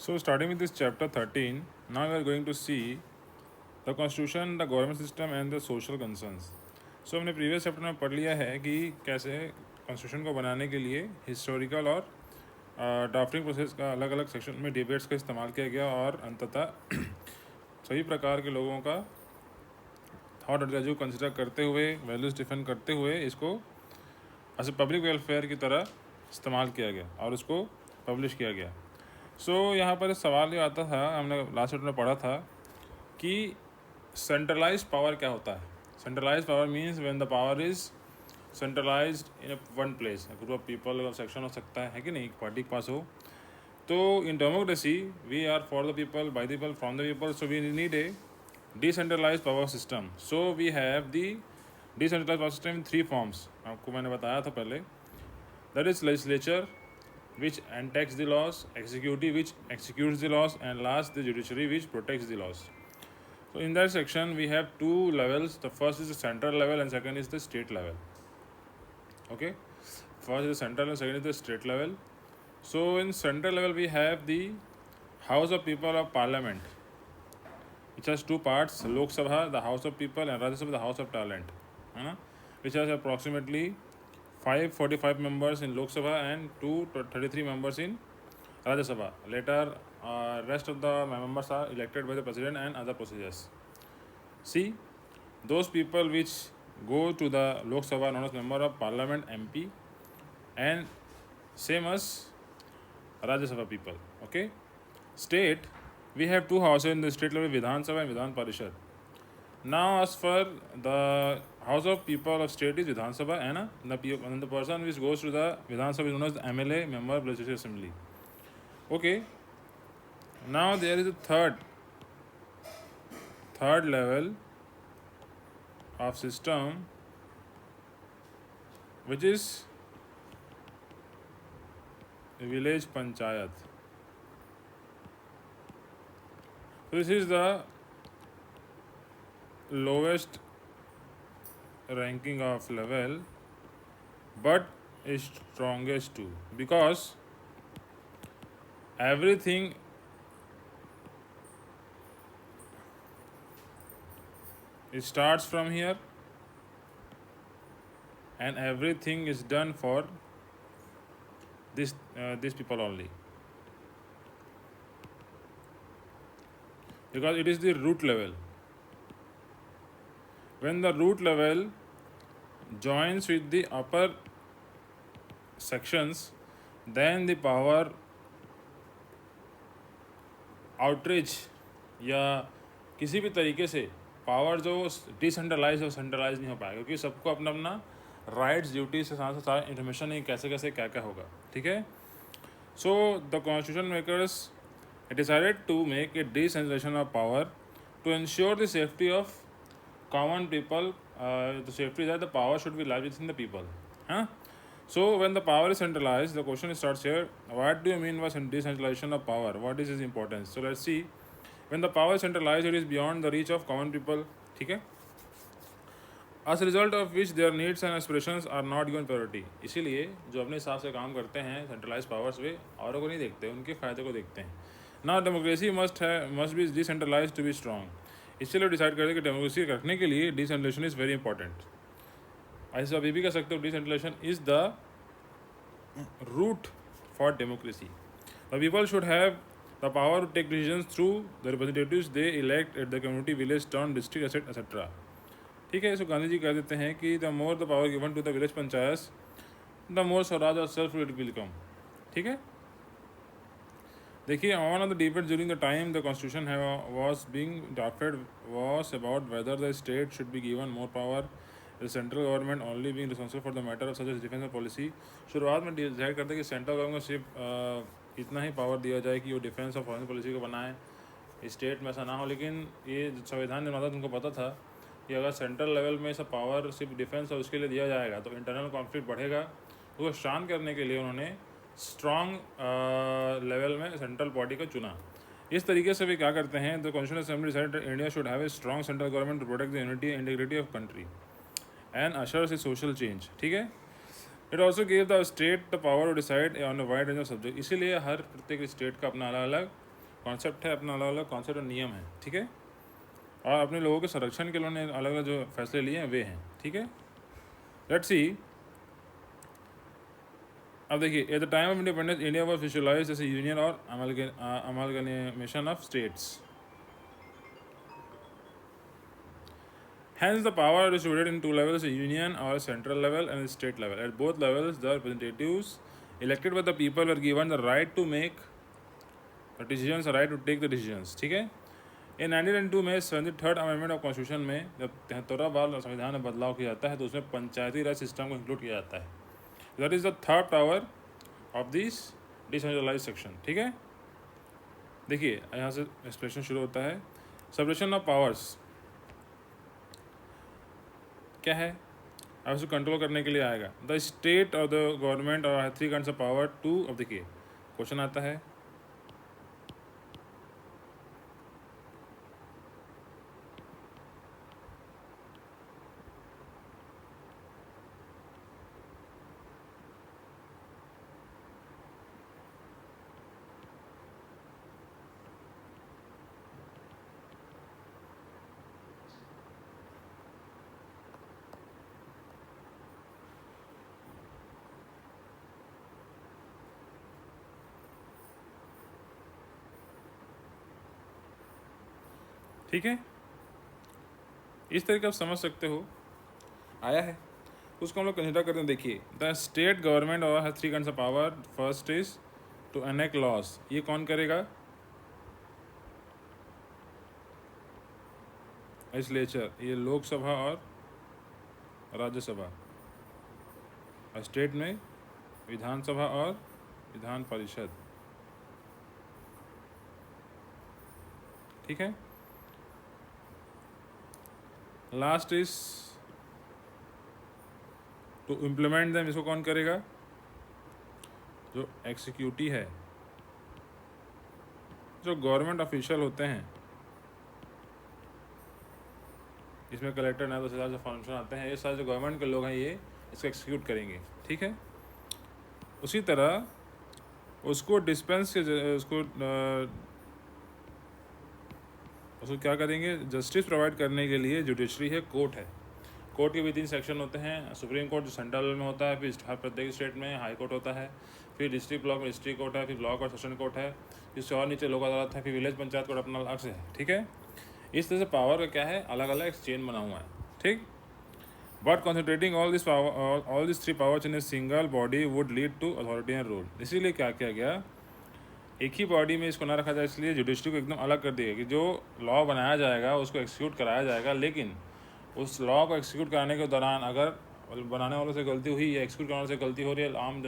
So, starting with this chapter 13, now we are going to see the constitution, the government system and the social concerns. So, हमने previous chapter में पढ़ लिया है कि कैसे constitution को बनाने के लिए हिस्टोरिकल और ड्राफ्टिंग प्रोसेस का अलग अलग सेक्शन में डिबेट्स का इस्तेमाल किया गया और अंततः सभी प्रकार के लोगों का थॉट और वैल्यू कंसिडर करते हुए, वैल्यूज़ डिफेंड करते हुए इसको एज ए पब्लिक वेलफेयर की तरह इस्तेमाल किया गया और उसको पब्लिश किया गया। यहाँ पर सवाल ये आता था, हमने लास्ट चैप्टर में पढ़ा था कि सेंट्रलाइज पावर क्या होता है। Centralize power means when the power is centralized in one place, group of people section हो सकता है कि नहीं, पार्टी के पास हो। तो in democracy we are for the people, by the people, from the people, so we need a decentralize power system. So we have the decentralize power system in 3 forms. आपको मैंने बताया था पहले, that is legislature which enacts the laws, executive which executes the laws, and last the judiciary which protects the laws. So in that section we have 2 levels. The first is the central level and second is the state level. Okay, first is the central and second is the state level. So in central level we have the House of People of Parliament, which has 2 parts: Lok Sabha, the House of People, and Rajya Sabha, the House of Talent, which has approximately 545 members in Lok Sabha and 233 members in Rajya Sabha. Later, rest of the members are elected by the president and other procedures. See, those people which go to the Lok Sabha known as member of Parliament (MP), and same as Rajya Sabha people. Okay, state we have 2 houses in the state level: Vidhan Sabha and Vidhan Parishad. Now, as for the House of People of State is Vidhan Sabha, and the person which goes to the Vidhan Sabha is known as the MLA, Member of Legislative Assembly. Okay. Now there is a third level of system, which is village panchayat. So this is the lowest ranking of level, but is strongest too, because everything it starts from here and everything is done for these people only, because it is the root level. When the root level joins with the upper sections, then the power outreach या किसी भी तरीके से power जो decentralise और centralise नहीं हो पाएगा, क्योंकि सबको अपना अपना राइट्स ड्यूटीज से साथ साथ इन्फॉर्मेशन नहीं कैसे कैसे क्या क्या होगा। ठीक है। So the constitution makers decided to make a decentralization of power to ensure the safety of common people. The safety that the power should be lies within the people. So when the power is centralized, the question starts here: what do you mean by decentralization of power? What is its importance? So let's see. When the power is centralized, it is beyond the reach of common people. ठीक है. As a result of which their needs and aspirations are not given priority. इसीलिए जो अपने हिसाब से काम करते हैं centralized powers, वे औरों को नहीं देखते, उनके फायदे को देखते हैं. Now democracy must be decentralized to be strong. इसलिए डिसाइड कर दे कि डेमोक्रेसी रखने के लिए डिसेंट्रलाइजेशन इज़ वेरी इंपॉर्टेंट। ऐसे अभी भी कह सकते हो, decentralization is the root for democracy. The people should have the power to take decisions through the representatives they elect at the community, village, town, district, etcetera etcetera. ठीक है। सो गांधी जी कह देते हैं कि the more the power given to the village panchayat, the more swaraj और self will come. ठीक है। देखिए, one of the debates during the time the constitution was being drafted was about whether the state should be given more power, the central government only being responsible for the matter of such as defense policy. शुरुआत में decide करते कि central government को सिर्फ इतना ही power दिया जाए कि वो डिफेंस और फॉरेन पॉलिसी को बनाए, स्टेट में ऐसा ना हो। लेकिन ये संविधान निर्माता उनको पता था कि अगर सेंट्रल लेवल में सब पावर सिर्फ डिफेंस और उसके लिए दिया जाएगा तो इंटरनल कॉन्फ्लिक्ट बढ़ेगा। उसको शांत करने के लिए उन्होंने स्ट्रॉन्ग लेवल में सेंट्रल बॉडी को चुना। इस तरीके से भी क्या करते हैं, the constitution assembly decided India should have a strong central government to protect the unity and integrity of country and assures a social change. ठीक है। It also give the state the power to decide on a wide range of subject. इसीलिए हर प्रत्येक state का अपना अलग अलग concept है, अपना अलग अलग कॉन्सेप्ट और नियम है, ठीक है। और अपने लोगों के संरक्षण के लिए उन्होंने अलग अलग जो फैसले लिए हैं वे हैं, ठीक है। Let's see. अब देखिए, at the time of independence India was visualised as a union और amalgamation of states. Hence, the power is distributed in two levels: a union or a central level and a state level. At both levels, the representatives elected by the people were given the right to make the decisions, the right to take the decisions. ठीक है। In 1992 में 73rd amendment of constitution में जब 73वां बार संविधान में बदलाव किया जाता है तो उसमें पंचायती राज सिस्टम को इंक्लूड किया जाता है। That is the third power of this decentralize section, ठीक है। देखिए यहाँ से एक्सप्लेनेशन शुरू होता है। सेपरेशन ऑफ पावर्स क्या है, अब इसको कंट्रोल करने के लिए आएगा। द स्टेट और द गवर्नमेंट और 3 काइंड्स ऑफ पावर टू। अब देखिए क्वेश्चन आता है, ठीक है। इस तरीके आप समझ सकते हो, आया है उसको हम लोग कंसिडर करते हैं। देखिए, द स्टेट गवर्नमेंट और 3 kinds of power. First is to enact laws. ये कौन करेगा? लेजिस्लेचर, ये लोकसभा और राज्यसभा। और स्टेट में विधानसभा और विधान परिषद, ठीक है। Last is to implement them. इसको कौन करेगा? जो एग्जीक्यूटिव है, जो गवर्नमेंट ऑफिशियल होते हैं, इसमें कलेक्टर नायब तहसीलदार से फंक्शन आते हैं, ये सारे जो गवर्नमेंट के लोग हैं ये इसको एक्सिक्यूट करेंगे, ठीक है। उसी तरह उसको डिस्पेंस के उसको क्या करेंगे? जस्टिस प्रोवाइड करने के लिए जुडिशरी है, कोर्ट है। कोर्ट के भी 3 सेक्शन होते हैं। सुप्रीम कोर्ट जो सेंट्रल में होता है, फिर हर प्रत्येक स्टेट में हाई कोर्ट होता है, फिर डिस्ट्रिक्ट ब्लॉक में डिस्ट्रिक्ट कोर्ट है, फिर ब्लॉक और सेशन कोर्ट है, इससे और नीचे लोक अदालत है, फिर विलेज पंचायत कोर्ट अपना अलग से है, ठीक है। इस तरह से पावर का क्या है, अलग अलग चेन बना हुआ है, ठीक। But concentrating all this 3 powers in a single body would lead to authoritarian rule. इसीलिए क्या किया गया, एक ही बॉडी में इसको ना रखा जाए, इसलिए जुडिशरी को एकदम अलग कर दिया कि जो लॉ बनाया जाएगा उसको एक्सिक्यूट कराया जाएगा, लेकिन उस लॉ को एक्सिक्यूट कराने के दौरान अगर बनाने वालों से गलती हुई या एक्सिक्यूट कराने से गलती हो रही है, आम